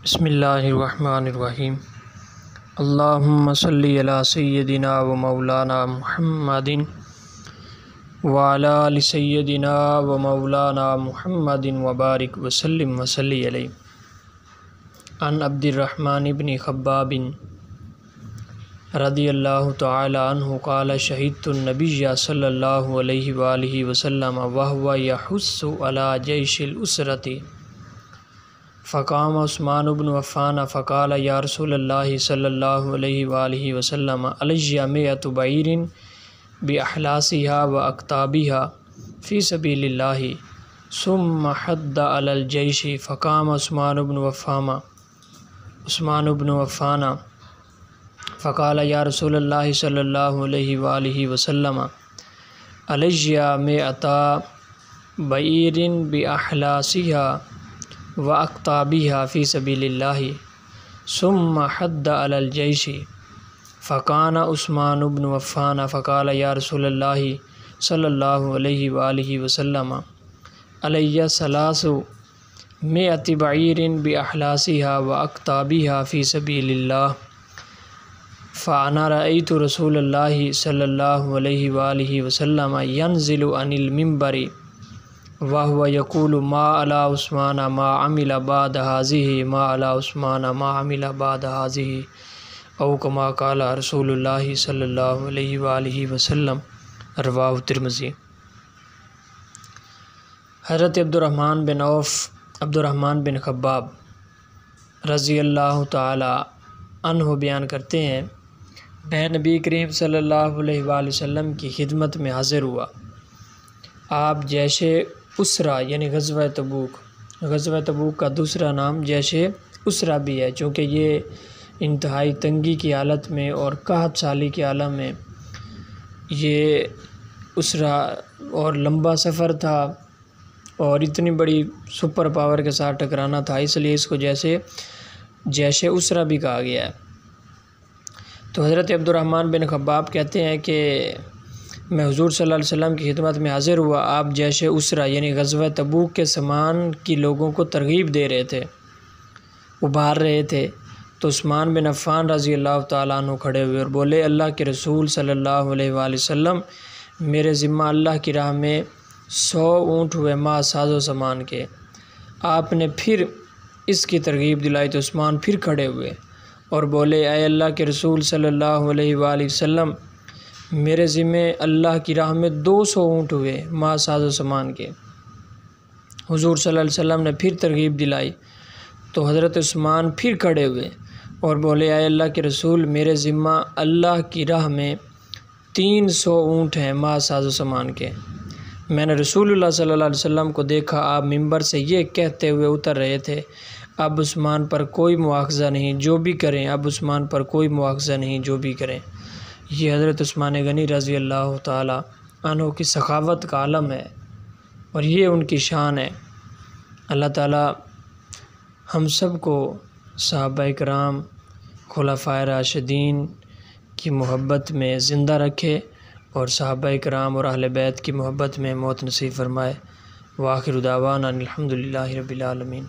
بسم اللہ الرحمن الرحیم۔ اللہم صلی علی سیدنا و مولانا محمد وعلی آل سیدنا و مولانا محمد وبارک وسلم وصلی علیہ۔ عن عبد الرحمن بن خباب رضی اللہ تعالی عنہ قال شہدت النبی صلی اللہ علیہ وآلہ وسلم وهو یحث علی جیش الاسرۃ فقام عثمان بن عفان فقال یا رسول اللہ صلی اللہ علیہ وآلہ وسلم علی مئۃ بعیر باحلاسها واکتابها فی سبیل اللہ ثم حد علی الجیش فقام عثمان بن عفان فقال یا رسول اللہ صلی اللہ علیہ وآلہ وسلم علی مئۃ بعیر باحلاسها وَأَكْتَابِهَا فِي سَبِيلِ اللَّهِ ثُمَّ حَدَّ عَلَى الْجَيْشِ فَكَانَ عثمان بن عفان فقال یا رسول اللہ صلی اللہ علیہ وآلہ وسلم علیہ ثلاث مئۃ بعیر بأحلاسها وأكتابها في سبيل الله فأنا رأيت رسول اللہ صلی اللہ علیہ وآلہ وسلم ينزل عن المنبر وهو يقول ما على عثمان ما عمل بعد هذه ما على عثمان ما عمل بعد هذه او كما قال رسول اللہ صلی اللہ علیہ وآلہ وسلم۔ رواہ ترمذی۔ حضرت عبد الرحمن بن خباب رضی اللہ تعالی عنہ بیان کرتے ہیں، میں نبی کریم صلی اللہ علیہ وآلہ وسلم کی خدمت میں حاضر ہوا۔ آپ جیش اسرا یعنی غزوہ تبوک کا دوسرا نام جیش اسرا بھی ہے، چونکہ یہ انتہائی تنگی کی حالت میں اور قحط سالی کے عالم میں یہ اسرا اور لمبا سفر تھا اور اتنی بڑی سپر پاور کے ساتھ ٹکرانا تھا، اس لیے اس کو جیش اسرا بھی کہا گیا ہے۔ تو حضرت عبد الرحمن بن خباب کہتے ہیں کہ میں حضور صلی اللہ علیہ وسلم کی خدمت میں حاضر ہوا۔ آپ جیش اسرا یعنی غزوہ تبوک کے سامان کی لوگوں کو ترغیب دے رہے تھے، ابھار رہے تھے، تو عثمان بن عفان رضی اللہ تعالیٰ عنہ کھڑے ہوئے اور بولے، اللہ کے رسول صلی اللہ علیہ وآلہ وسلم میرے ذمہ اللہ کی راہ میں 100 اونٹ ہوئے ماہ ساز و سامان کے۔ آپ نے پھر اس کی ترغیب دلائی تو عثمان پھر کھڑے ہوئے اور بولے، اے اللہ کے رسول صلی اللہ علیہ وآلہ وسلم میرے ذمہ اللہ کی راہ میں 200 اونٹ ہوئے ماہ ساز و سامان کے۔ حضور صلی اللہ علیہ وسلم نے پھر ترغیب دلائی تو حضرت عثمان پھر کھڑے ہوئے اور بولے، اے اللہ کے رسول میرے ذمہ اللہ کی راہ میں 300 اونٹ ہیں ماہ ساز و سامان کے۔ میں نے رسول اللہ صلی اللہ علیہ وسلم کو دیکھا، آپ ممبر سے یہ کہتے ہوئے اتر رہے تھے، اب عثمان پر کوئی مواخذہ نہیں جو بھی کریں، اب عثمان پر کوئی مواخذہ نہیں جو بھی کریں۔ یہ حضرت عثمان غنی رضی اللہ تعالی عنہ کی سخاوت کا عالم ہے اور یہ ان کی شان ہے۔ اللہ تعالی ہم سب کو صحابہ کرام خلفائے راشدین کی محبت میں زندہ رکھے اور صحابہ کرام اور اہل بیت کی محبت میں موت نصیب فرمائے۔ وآخر دعوانا الحمدللہ رب العالمین۔